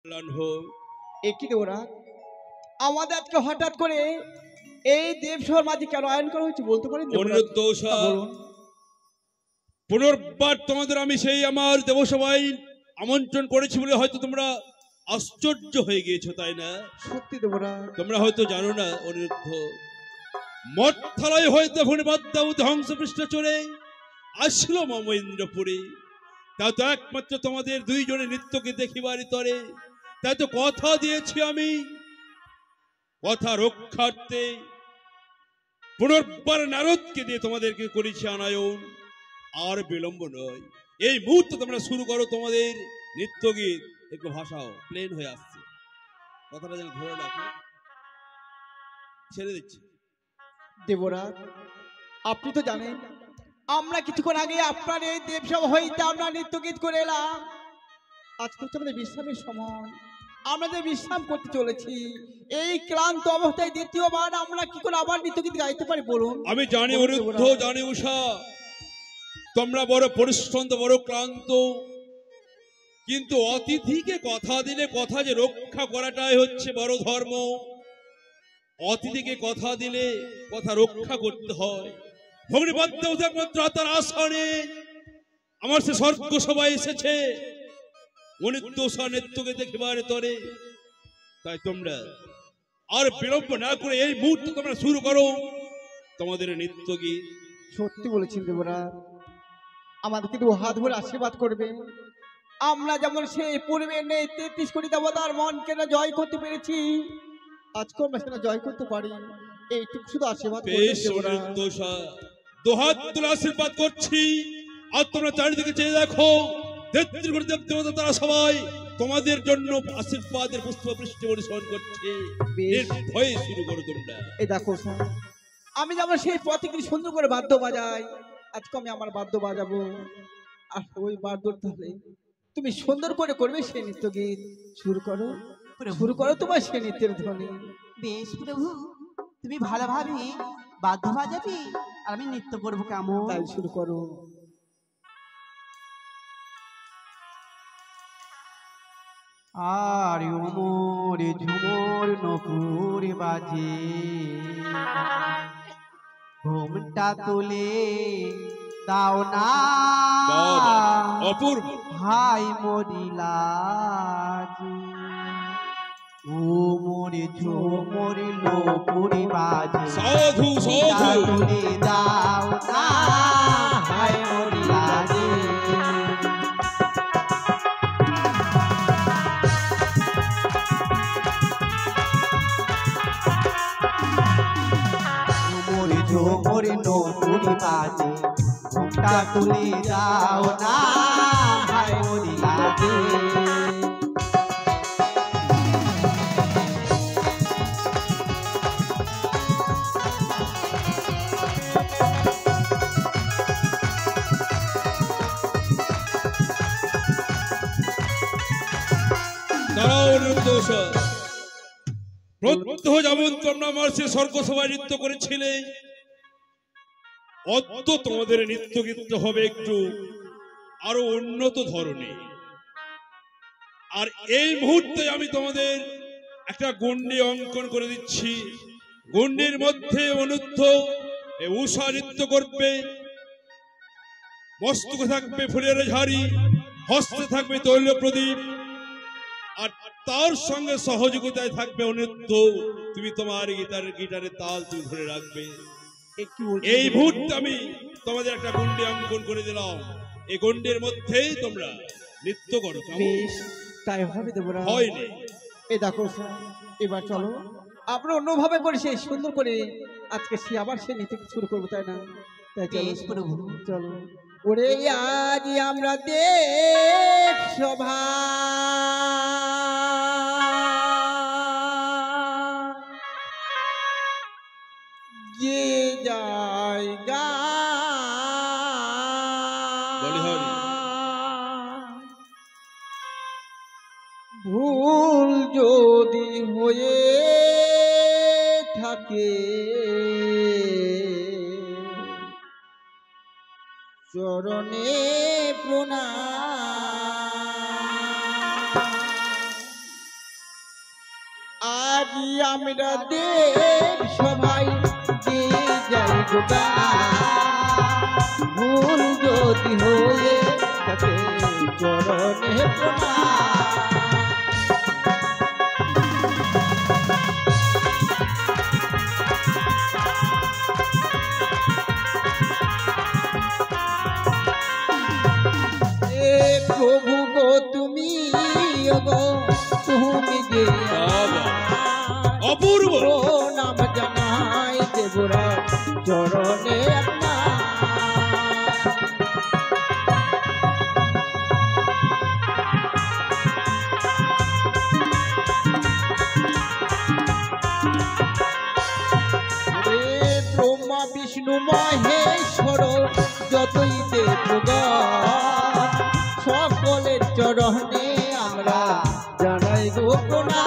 কল্যাণ হোক। একই দেবরা আমাদের আজকে হঠাৎ করে এই দেবসভার মাঝে কেন আয়ন করা হয়েছে বলতে পারেন? অনিরুদ্ধ বলুন। পুনর্বার তোমাদের আমি সেই আমার দেবসভায় আমন্ত্রণ করেছি বলে হয়তো তোমরা আশ্চর্য হয়ে গিয়েছো, তাই না? সত্যি দেবরা, তোমরা হয়তো জানো না অনিরুদ্ধ, মঠথালায় হয়তো ভূমিবাদ্যাউ ধ্বংসপৃষ্ঠ চড়ে আসলো মহেন্দ্রপুরে, তা তো একমাত্র তোমাদের দুইজনের নৃত্যকে দেখিবার তরে। তাই তো কথা দিয়েছি আমি, কথা রক্ষার্থে পুনর্বার নারদকে দিয়ে তোমাদেরকে করেছি আনায়ন। আর বিলম্ব নয়, এই মুহূর্তে তোমরা শুরু করো তোমাদের নৃত্য গীত। একটু ভাষাও প্লেন হয়ে আসছে, কথাটা যেন ধরে রাখো। ছেড়ে দিচ্ছি। দেবরা আপনি তো জানেন আমরা কিছুক্ষণ আগে আপনার এই দেবসভা হইতে আমরা নৃত্য গীত করে এলাম। আজকে হচ্ছে আমাদের বিশ্রামের সময়, আমরা যে বিশ্রাম করতে চলেছি, এই ক্লান্ত অবস্থায় দ্বিতীয়বার আমরা কি করে আবার নৃত্য গীত গাইতে পারি বলুন? আমি জানি অনিরুদ্ধ, জানি উষা, তোমরা বড় পরিশ্রান্ত, বড় ক্লান্ত, কিন্তু অতিথিকে কথা দিলে কথা যে রক্ষা করাটাই হচ্ছে বড় ধর্ম। অতিথিকে কথা দিলে কথা রক্ষা করতে হয়। ভগ্নিপদ্য একমাত্র তার আসনে আমার সে স্বর্গ সবাই এসেছে অনিরুদ্ধ নৃত্যকে দেখবার তরে। তাই তোমরা আর বিলম্ব না করে এই মুহূর্তে তোমরা শুরু করো তোমাদের নৃত্য গীত। সত্যি বলেছেন দেবরা, আমাদের কিন্তু হাত ধরে আশীর্বাদ করবে। আমরা যেমন সেই পূর্বে নেই 33 কোটি দেবতার মনকে না জয় করতে পেরেছি, আজকে আমরা সেটা জয় করতে পারি, এইটুকু শুধু আশীর্বাদ করবেন দেবরা। দুহাত তুলে আশীর্বাদ করছি। আর তোমরা চারিদিকে চেয়ে দেখো, 33 কোটি দেবতা তারা সবাই তোমাদের জন্য আশীর্বাদের পুষ্প বৃষ্টি বর্ষণ করছে। ভয়ে শুরু করো তোমরা। এই দেখো স্যার, আমি যেমন সেই পথে কি সুন্দর করে বাদ্য বাজাই, আজকে আমি আমার বাদ্য বাজাবো। আর ওই বাদ্যর তালে তুমি সুন্দর করে করবে সেই নৃত্য গীত। শুরু করো, শুরু করো তোমার সেই নৃত্যের ধ্বনি। বেশ প্রভু, তুমি ভালোভাবে বাদ্য বাজাবে আর আমি নৃত্য করবো কেমন? তাই শুরু করো। আর উমর ঝুমর নকুর বাজে, ঘুমটা তুলে দাও না অপূর্ব হাই মরিলাজ। উমর ঝুমর নকুর বাজে, সাধু সাধু তুলে দাও না হাই মরিলাজে। ঝোমর নকুরি বাজে, ঘুমটা তুলে যাও না হায় মরি লাজে। প্রত্যহ যেমন তোমরা আমার সে স্বর্গসভায় নৃত্য করেছিলে, অদ্য তোমাদের নৃত্য গীত হবে একটু আরো উন্নত ধরনের। আর এই মুহূর্তে আমি তোমাদের একটা গণ্ডি অঙ্কন করে দিচ্ছি। গণ্ডির মধ্যে অনূর্ধ্ব উষা নৃত্য করবে, মস্তকে থাকবে ফুলের ঝাড়ি, হস্তে থাকবে তৈল প্রদীপ, আর তার সঙ্গে সহযোগিতায় থাকবে অনূর্ধ্ব। তুমি তোমার গিটারের তাল তুমি ধরে রাখবে। এই মুহূর্তে আমি তোমাদের একটা গণ্ডি অঙ্কন করে দিলাম, এই গণ্ডির মধ্যেই তোমরা নৃত্য করো। তাই হবে দেবরা, হয়নি? এই দেখো এবার চলো আমরা অন্যভাবে করে সেই সুন্দর করে আজকে সে আবার সে নৃত্য শুরু করবো, তাই না? তাই চলো চলো। ওরে আজ আমরা দেব সভা যে জায়গা ভুল যদি হয়ে থাকে চরণে প্রণাম। আজ আমরা দেব সবাই দিয়ে যাই গোটা, ভুল যদি হয়ে থাকে চরণে প্রণাম। প্রভু গো তুমি গো তুমি যে অপূর্ব নাম জানাই দেবরা চরণে আপনার। ব্রহ্মা বিষ্ণু মহেশ্বর যতই দেবগণ সকলের চরণে আমরা জানাই গো প্রণাম।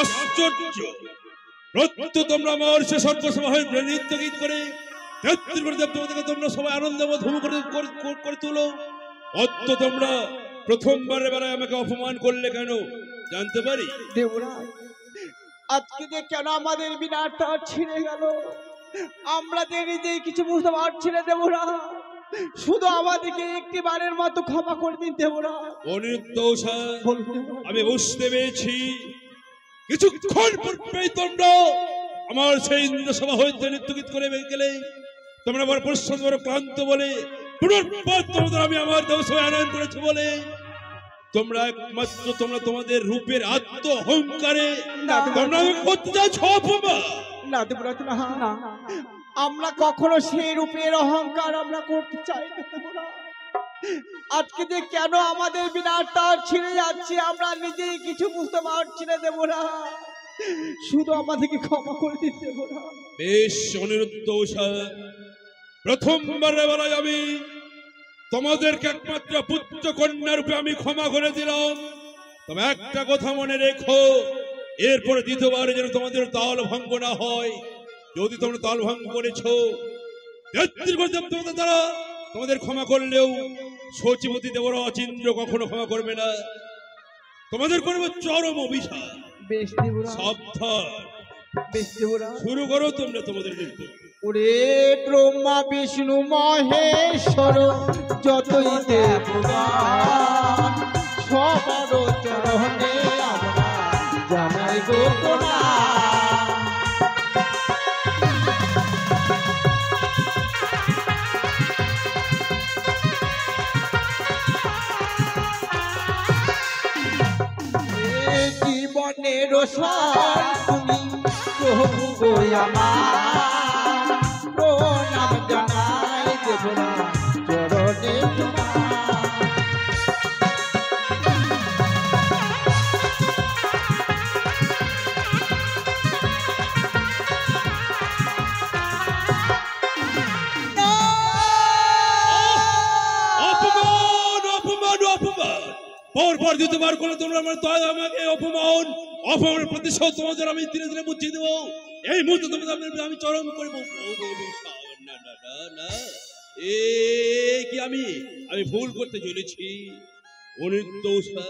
আশ্চর্য প্রত্যহ তোমরা আমার সে সর্বসভা হয়ে নৃত্য গীত করে দেবতাকে তোমরা সবাই আনন্দ করে তুলো, অত তোমরা প্রথমবারের বেলায় আমাকে অপমান করলে কেন জানতে পারি? দেবরাজ আজকে যে কেন আমাদের বিনারটা ছিঁড়ে গেল আমরা যে নিজেই কিছু বুঝতে পারছি না দেবরাজ, শুধু আমাদেরকে একটি বারের মতো ক্ষমা করে দিন দেবরাজ। অনির্দোষা আমি বুঝতে পেরেছি, কিছুক্ষণ পূর্বেই তোমরা আমার সেই ইন্দ্রসভা হইতে নৃত্য গীত করে গেলে তোমরা আমার পরিশ্রম বড় ক্লান্ত বলে পুনর্বার তোমাদের আমি আমার দেবসভায় আনয়ন করেছি বলে তোমরা একমাত্র তোমরা তোমাদের রূপের আত্ম অহংকারে তোমরা করতে চাচ্ছ অপমান। না দেবরাজ না, আমরা কখনো সেই রূপের অহংকার আমরা করতে চাই না দেবরাজ। আজকে যে কেন আমাদের বিনারটা ছিঁড়ে যাচ্ছে আমরা নিজেই কিছু বুঝতে পারছি না দেবরাজ, শুধু আমাদেরকে ক্ষমা করে দিতে দেবরাজ। বেশ অনিরুদ্ধ, প্রথমবারের বেলায় আমি তোমাদেরকে একমাত্র পুত্র কন্যা রূপে আমি ক্ষমা করে দিলাম, তবে একটা কথা মনে রেখো, এরপরে দ্বিতীয়বারে যেন তোমাদের তাল ভঙ্গ না হয়। যদি তোমরা তাল ভঙ্গ করেছো দ্বারা তোমাদের ক্ষমা করলেও সচিবতী দেবরাজ ইন্দ্র কখনো ক্ষমা করবে না, তোমাদের করবে চরম অভিশাপ। বেশ দেবরাজ, সাবধান, বেশ দেবরাজ, শুরু করো তোমরা তোমাদের নৃত্য। ওরে ব্রহ্মা বিষ্ণু মহেশ্বর যতই দেবগণ সবার চরণে আমরা জানাই গো প্রণাম। জীবনের সার তুমি প্রভু গো আমার, প্রণাম জানাই দেবরাজ চরণে তোমার। অপমান অপমান অপমান পরপর দ্বিতীয়বার করে তোমরা আমাকে অপমান অপমানের প্রতিশোধ তোমাদের আমি ধীরে ধীরে বুঝিয়ে দেবো। এই মুহূর্তে তোমাদের আমি চরম করবো। না না না না, এ কি আমি ভুল করতে চলেছি। অনির্দোষা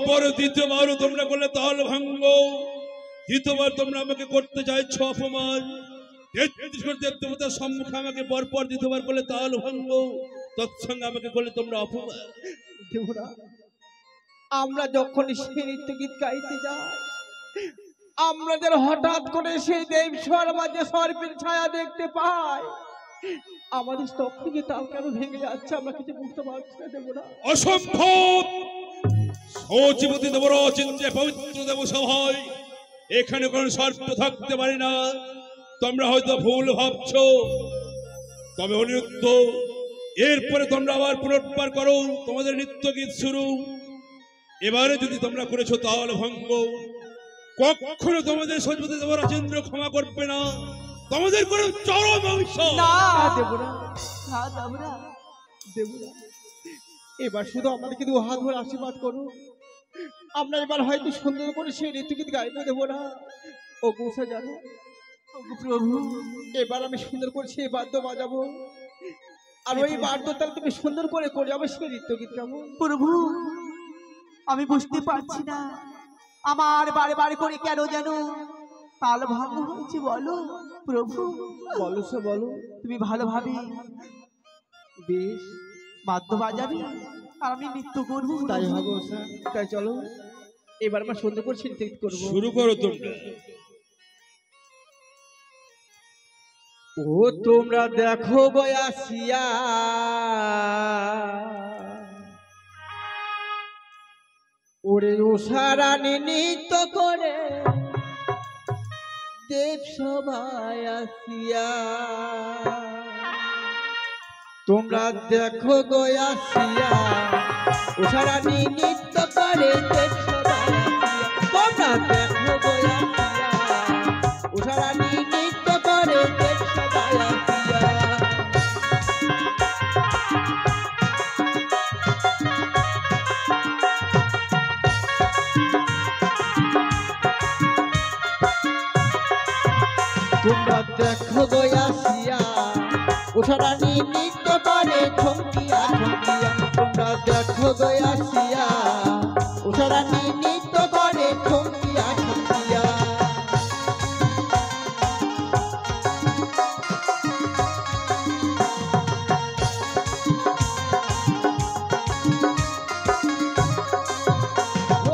পর দ্বিতীয়বারও তোমরা করলে তাল ভাঙ্গ, দ্বিতীয়বার তোমরা আমাকে করতে চাইছ অপমান। দেবতার সম্মুখে আমাকে পরপর দ্বিতীয়বার করলে তাল ভাঙ্গ, তৎসঙ্গে আমাকে করলে তোমরা অপমান। আমরা যখন সেই নৃত্য গীত গাইতে যাই আমরা যেন হঠাৎ করে সেই দেবস্বর মাঝে সর্পের ছায়া দেখতে পাই, আমাদের স্তব থেকে তাল কেন ভেঙে যাচ্ছে আমরা কিছু বুঝতে পারছি না দেবরাজ। অসম্ভব! সচিবতী দেবরাজ ইন্দ্রে পবিত্র দেবসভায় এখানে কোন সর্প থাকতে পারে না, তোমরা হয়তো ভুল ভাবছো। তবে অনিরুদ্ধ, এরপরে তোমরা আবার পুনর্বার করো তোমাদের নৃত্য গীত শুরু। এবারে যদি তোমরা করেছো তাল ভঙ্গ, কখনো তোমাদের সচিবতী দেবরাজ ইন্দ্র ক্ষমা করবে না, তোমাদের কোনো চরম অভিশাপ। এবার শুধু আমাদেরকে দু হাত ধরে আশীর্বাদ করুন। আমরা এবার হয়তো সুন্দর করে সেই ঋতুগীত গাইতে দেবো না। ও গোসা জানো, ওগো প্রভু, এবার আমি সুন্দর করে সেই বাদ্য বাজাবো, আর ওই বাদ্য তাহলে তুমি সুন্দর করে করে যাবো সেই নৃত্যগীত গাবো। প্রভু আমি বুঝতে পারছি না আমার বারে বারে করে কেন যেন তাল ভঙ্গ হয়েছে বলো প্রভু। বলো সে বলো। তুমি ভালোভাবে বেশ, বাদ্য বাজাবে আর আমি নৃত্য করবো। তাই হবে ওষা, তাই চলো এবার আমরা সুন্দর করে সেই নৃত্যগীত করবো। শুরু করো তোমরা। ও তোমরা দেখো বয়াসিয়া, ওরে উষারানী নৃত্য করে দেব সবাই আসিয়া। তোমরা দেখো গয়াসিয়া, উষারানী নৃত্য করে দেব সবাই আসিয়া। তোমরা দেখো গয়াসিয়া, উষারানী নৃত্য করে দেব সবাই আসিয়া। তোমরা দেখো গয়াসিয়া, উষারানী নৃত্য করে ঠঙ্কিয়া ঠঙ্কিয়া। তোমরা দেখো গয়াসিয়া, উষারানী নৃত্য করে ঠঙ্কিয়া ঠঙ্কিয়া।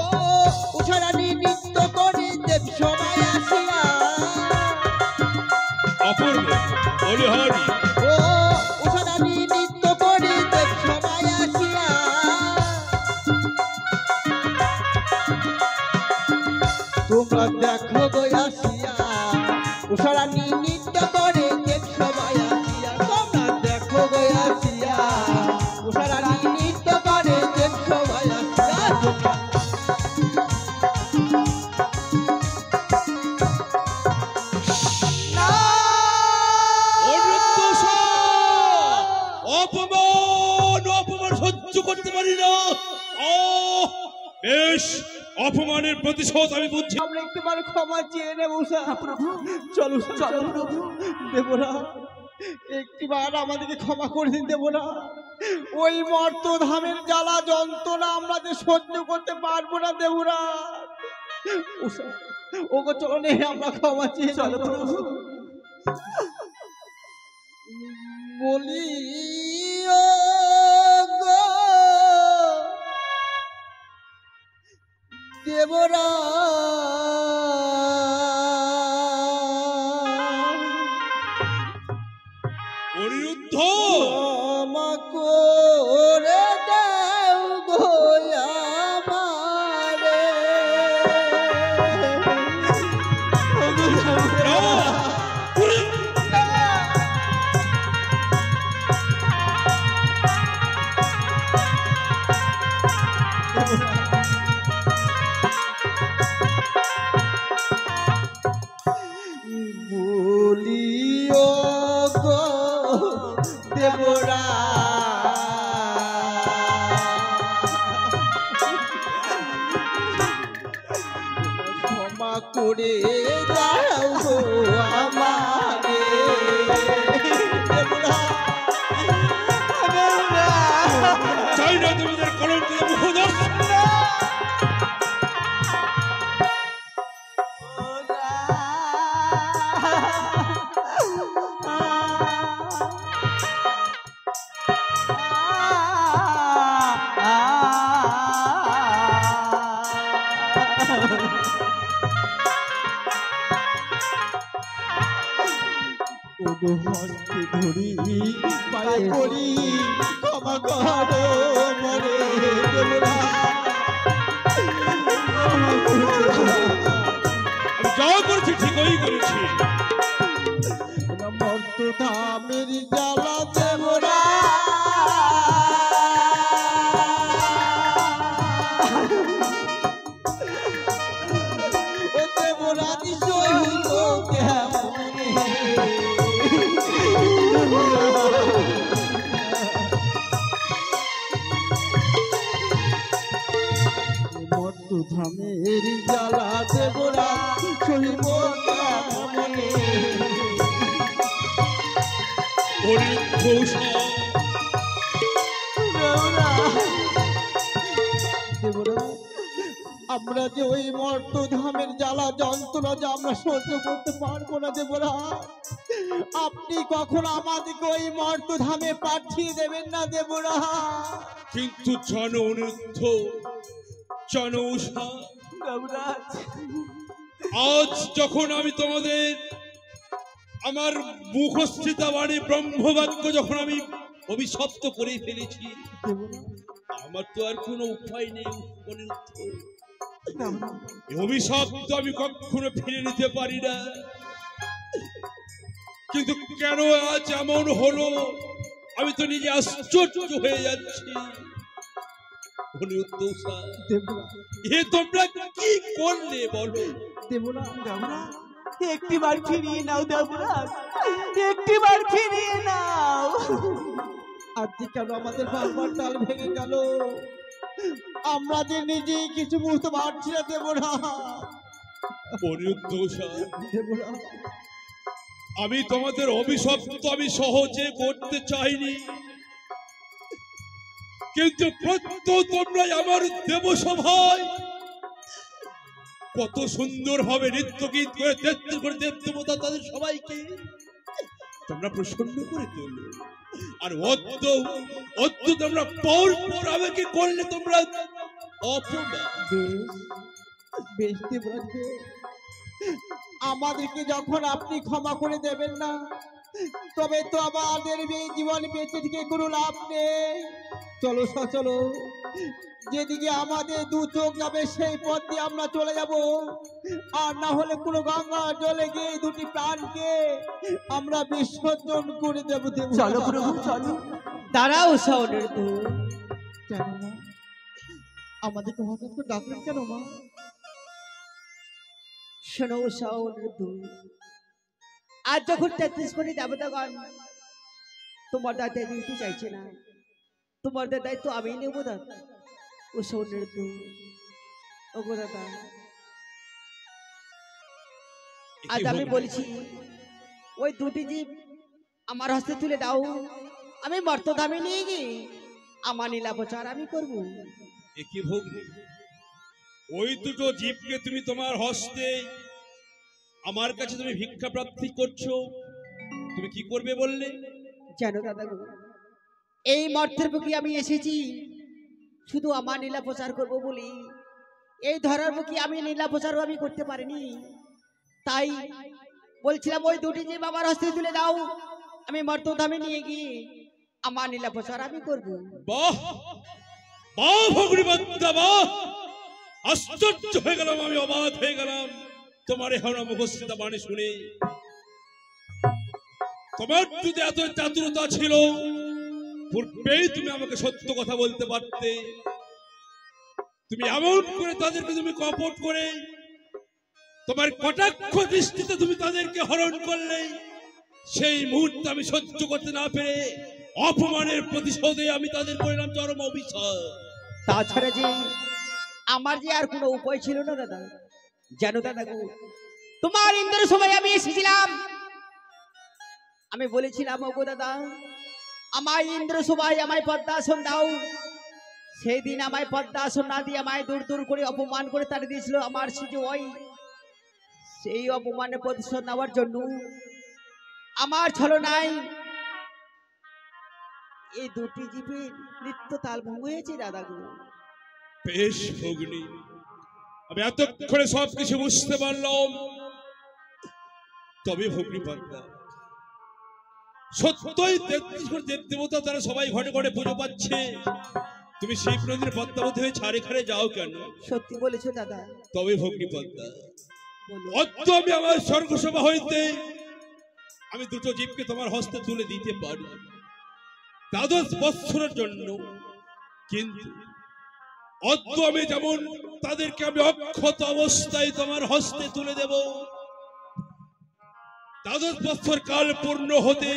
ও উষারানী নৃত্য করে দেব সবাই আসিয়া। অপূর্ব বলিহারি ও উষারানী নৃত্য করে দেব সবাই আসিয়া। তোমরা দেখো গয়াসিয়া, উষারানী নৃত্য করে দেব সবাই আসিয়া। তোমরা দেখো গয়াসিয়া, উষারানী নৃত্য করে দেব সবাই আসিয়া। অপমান অপমান সহ্য করতে পারি না। বেশ, অপমানের প্রতিশোধ আমি বুঝছি। আমরা একটিবার ক্ষমা চেয়ে নেব উষা। প্রভু চলো চলো চলো প্রভু। দেবরা, একটিবার আমাদেরকে ক্ষমা করে দিন দেবরা। ওই মর্তধামের জ্বালা যন্ত্রণা আমরা যে সহ্য করতে পারবো না দেবরা। উষা, ওগো চলো নে আমরা ক্ষমা চেয়ে চলো নেব। প্রভু। বলি ও গো দেবরা, অনিরুদ্ধ ক্ষমা করে দাও গো আমারে। না! উরে! বলিও গো দেবরা, ক্ষমা করে দাও গো আমারে। দেবরা, দেবরা, চাই না তোমাদের কলঙ্কিত মুখদর্শন। ওগো হস্তে ধরি পায়ে পড়ি, ক্ষমা করো মরে দেবরা। আমি যা করেছি ঠিকই করেছি। মর্তধামের জ্বালা দেবরা, ও দেবরা নিশ্চয় কেমনে। ধামের জ্বালা দেবরা সহিব কেমনে। অনিরুদ্ধ দেবরা আমরা যে ওই মর্ত ধামের জ্বালা যন্ত্রণা যে আমরা সহ্য করতে পারবো না দেবরা, আপনি কখন আমাদেরকে ওই মর্ত ধামে পাঠিয়ে দেবেন না দেবরা। কিন্তু জানো অনিরুদ্ধ, জানো উষা, দেবরাজ, আজ যখন আমি তোমাদের আমার মুখস্থিত বাণী ব্রহ্মবাক্য যখন আমি অভিশপ্ত করে ফেলেছি, আমার তো আর কোনো উপায় নেই অনিরুদ্ধ। এই অভিশাপ তো আমি কখনো ফিরে নিতে পারি না। কিন্তু কেন আজ এমন হলো আমি তো নিজে আশ্চর্য হয়ে যাচ্ছি। অনিরুদ্ধ উষা, এ তোমরা কি করলে বলো? দেবরা দেবরাজ, একটিবার ফিরিয়ে নাও দেবরাজ, একটিবার ফিরিয়ে নাও। আজকে কেন আমাদের বারবার ডাল ভেঙে গেল? আমরা যে নিজেই কিছু বুঝতে পারছি না দেবরা। অনিরুদ্ধ উষা, দেবরা আমি তোমাদের অভিশপ্ত আমি সহজে করতে চাইনি, কিন্তু প্রত্যহ তোমরা আমার দেবসভায় কত সুন্দর ভাবে নৃত্য গীত করে দেবতা তাদের সবাইকে তোমরা প্রসন্ন করে তুললে, আর অদ্য তোমরা পর পর আমাকে করলে তোমরা অপমান। বেশ দেবরাজ বেশ। আমাদেরকে যখন আপনি ক্ষমা করে দেবেন না, তবে তো আমাদের এই জীবন বেঁচে থেকে কোনো লাভ নেই। চলো চলো, যেদিকে আমাদের দু চোখ যাবে সেই পথ দিয়ে আমরা চলে যাব, আর না হলে কোনো গঙ্গা জলে গিয়ে দুটি প্রাণকে আমরা বিসর্জন করে দেব। চলো প্রভু চলো। দাঁড়াও অনিরুদ্ধ, কেন মা আমাদেরকে হঠাৎ করে ডাকলেন কেন মা? শোনো অনিরুদ্ধ, আজ যখন 33 কোটি দেবতাগণ তোমার দায়িত্ব নিতে চাইছে না, তোমার দায়িত্ব আমি নেব দাদা। অনিরুদ্ধ, ওগো দাদা, আজ আমি বলছি ওই দুটি জীব আমার হস্তে তুলে দাও, আমি মর্তধামে নিয়ে গিয়ে আমার লীলাপ্রচার আমি করব। একই ভোগ, ওই দুটো জীবকে তুমি তোমার হস্তে আমার কাছে তুমি ভিক্ষা প্রার্থী করছো, তুমি কি করবে বললে? জানো দাদা গো, এই মর্তের বুকে আমি এসেছি শুধু আমার লীলা প্রচার করবো বলি। এই ধরার বুকে আমি লীলা প্রচারও আমি করতে পারিনি, তাই বলছিলাম ওই দুটি জীব আমার হস্তে তুলে দাও, আমি মর্তধামে নিয়ে গিয়ে আমার লীলা প্রচার আমি করবো। বাহ বাহ ভগ্নিপদ্মা, বাহ! আশ্চর্য হয়ে গেলাম, আমি অবাক হয়ে গেলাম তোমার এখন মুখস্থিত বাণী শুনে। তোমার যদি এত চাতুরতা ছিল, পূর্বেই তুমি আমাকে সত্য কথা বলতে পারতে। তুমি এমন করে তাদেরকে তুমি কপট করে তোমার কটাক্ষ দৃষ্টিতে তুমি তাদেরকে হরণ করলে, সেই মুহূর্তে আমি সহ্য করতে না পেরে অপমানের প্রতিশোধে আমি তাদের করলাম চরম অভিশাপ। তাছাড়া যে আমার যে আর কোনো উপায় ছিল না দাদা। জানো দাদা গো, তোমার ইন্দ্র সভায় আমি এসেছিলাম, আমি বলেছিলাম ওগো দাদা আমায় ইন্দ্র সভায় আমায় পদ্মাসন দাও। সেই দিন আমায় পদ্মাসন না দিয়ে আমায় দূর দূর করে অপমান করে তাড়িয়ে দিয়েছিল আমার সিজুই। সেই অপমানের প্রতিশোধ নেওয়ার জন্য আমার ছলনায় এই দুটি জীবের নৃত্য তাল ভঙ্গ হয়েছে দাদা গো। বেশ ভগ্নী, আমি এতক্ষণে সবকিছু বুঝতে পারলাম। তবে ভগ্নিপদ্মা, সত্যই 33 কোটি দেব দেবতা তারা সবাই ঘরে ঘরে পুজো পাচ্ছে, তুমি শিব নদীর পদ্মাবতী হয়ে ছাড়ে খাড়ে যাও কেন? সত্যি বলেছো দাদা। তবে ভগ্নিপদ্মা, বলো। অদ্য আমি আমার স্বর্গসভা হইতে আমি দুটো জীবকে তোমার হস্তে তুলে দিতে পারি 12 বৎসরের জন্য, কিন্তু অদ্য আমি যেমন তাদেরকে আমি অক্ষত অবস্থায় তোমার হস্তে তুলে দেব, 12 বৎসর কাল পূর্ণ হতে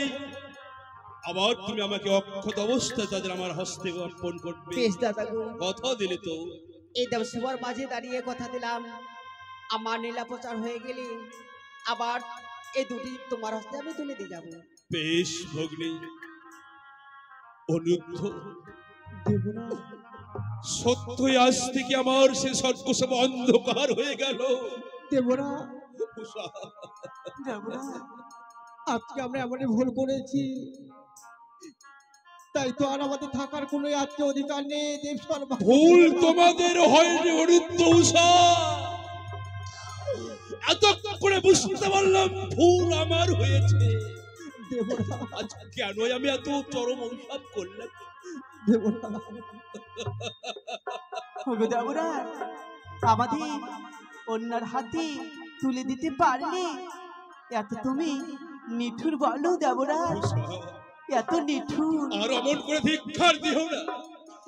আবার তুমি আমাকে অক্ষত অবস্থায় তাদের আমার হস্তে অর্পণ করবে। বেশ দাদা গো। কথা দিলে তো? এই দেবসভার মাঝে দাঁড়িয়ে কথা দিলাম, আমার নীলা প্রচার হয়ে গেলে আবার এই দুটি তোমার হস্তে আমি তুলে দিয়ে যাবো। বেশ ভগ্নী, অনিরুদ্ধ, দেবরাজ, সত্যই আজ থেকে আমার সে স্বর্গসভা অন্ধকার হয়ে গেল। দেবরাজ, উষা, দেবরাজ, আজকে আমরা এমনই ভুল করেছি, তাই তো আর আমাদের থাকার কোনো আজকে অধিকার নেই। দেবসর ভুল তোমাদের হয়নি অনিরুদ্ধ, উষা। এত করে বুঝতে পারলাম ভুল আমার হয়েছে। দেবরাজ, আজ কেন আমি এত চরম অভিশাপ করলাম? দেবরাজ, ওগো দেবরাজ, আমাদের অন্যের হাতে তুলে দিতে পারলে এত তুমি নিঠুর বলো দেবরাজ, উষা, এত নিঠুর। আর অমন করে ধিক্কার দিও না।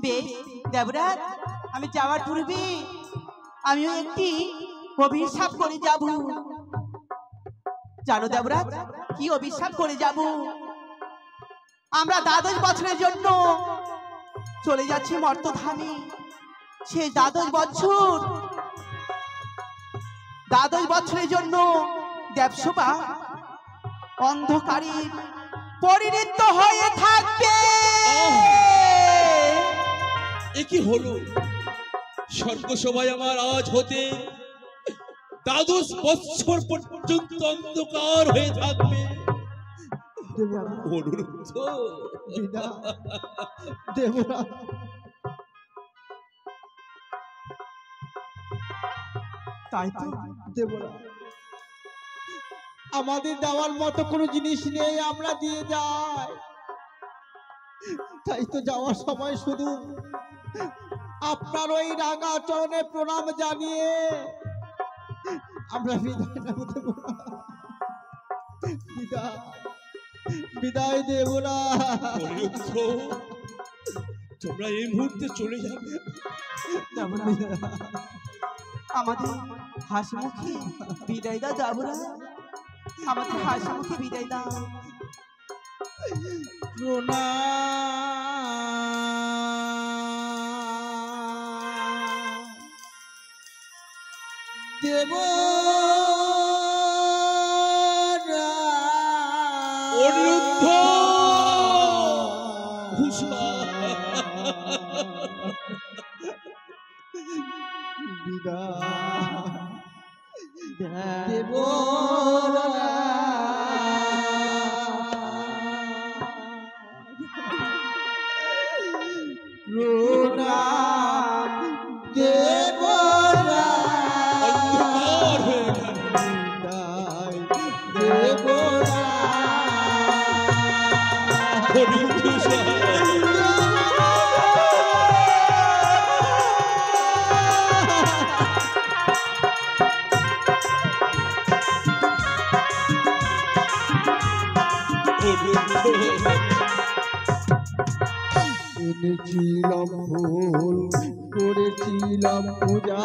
বেশ দেবরাজ, আমি যাওয়ার পূর্বে আমিও একটি অভিশাপ করে যাব। জানো দেবরাজ কি অভিশাপ করে যাব? আমরা 12 বছরের জন্য চলে যাচ্ছি মর্তধামে। সেই 12 বছরের জন্য দেবসভা অন্ধকারে পরিণত হয়ে থাকবে। এ কি হলো? স্বর্গসভায় আমার আজ হতে 12 বৎসর পর্যন্ত অন্ধকার হয়ে থাকবে। অনুরুদ্ধ, দেবরাজ, তাই তো দেবরাজ, আমাদের দেওয়ার মতো কোনো জিনিস নেই, আমরা দিয়ে যাই। তাই তো যাওয়ার সময় শুধু আপনার ওই রাঙা চরণে প্রণাম জানিয়ে আমরা বিদায় নেব। দেবরাজ, বিদায়, বিদায় দেবরাজ। অনুরুদ্ধ, তোমরা এই মুহূর্তে চলে যাবে। দেবরাজ, আমাদের হাসি মুখে বিদায় দাও দেবরাজ, আমাদের হাসি মুখে বিদায় দাও। প্রণাম দেব অনিরুদ্ধ, উষা, বিদায় দেব প্রণাম দেব অন্ধকার হয়ে গেল। দেব অনুরুদ্ধ, উষা, এনেছিলাম ফুল, করেছিলাম পূজা,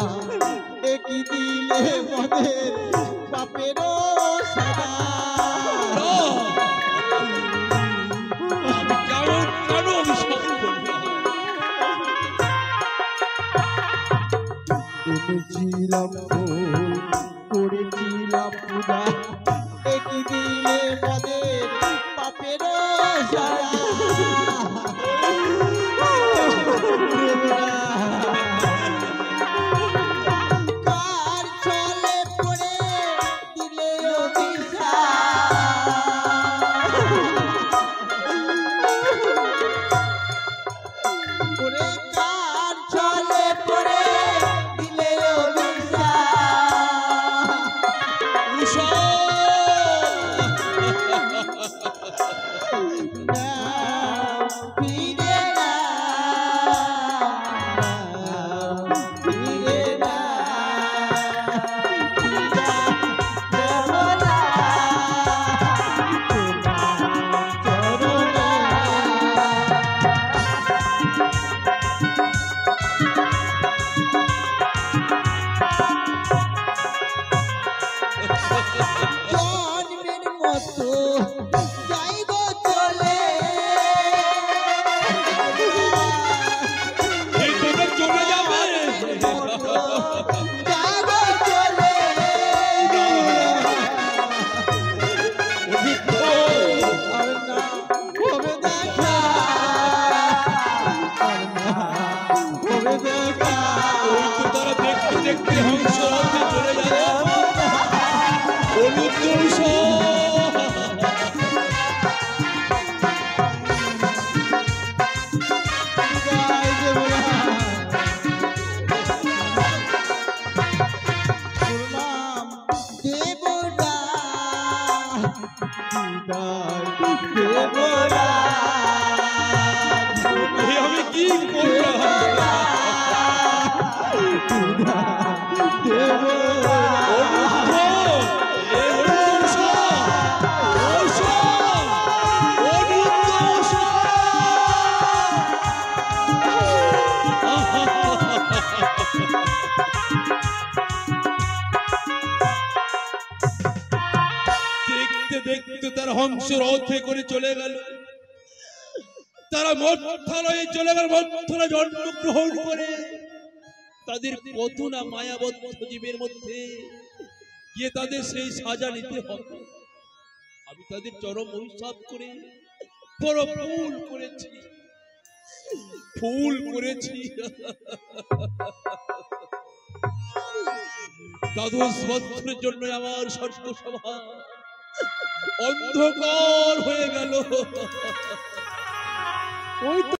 একই দিলে মদের বাপেরও সাজা। আমি কেন অভিশাপ করলাম? এনেছিলাম ফুল, করেছিলাম পূজা, একই দিলে মদের বাপেরও সাজা। কার চলে পড়ে দিলে অভিশাপ, ওরে কার চলে পড়ে দিলে অভিশাপ। ওই তো তারা দেখতে দেখতে হংস রথে চলে যাবে। অনুদ্ধ উষা আমি কি করলাম? দেখতে দেখতে তার হংস রথে করে চলে গেল। তারা মন্থরায় চলে গেল। মন্থরা জন্মগ্রহণ করে তাদের কত না মায়াবদ্ধ জীবের মধ্যে গিয়ে তাদের সেই সাজা নিতে হবে। আমি তাদের চরম অভিশাপ করে বড় ফুল করেছি, ফুল করেছি। দ্বাদশ বছরের জন্য আমার স্বর্গ সভা অন্ধকার হয়ে গেল। ওই তো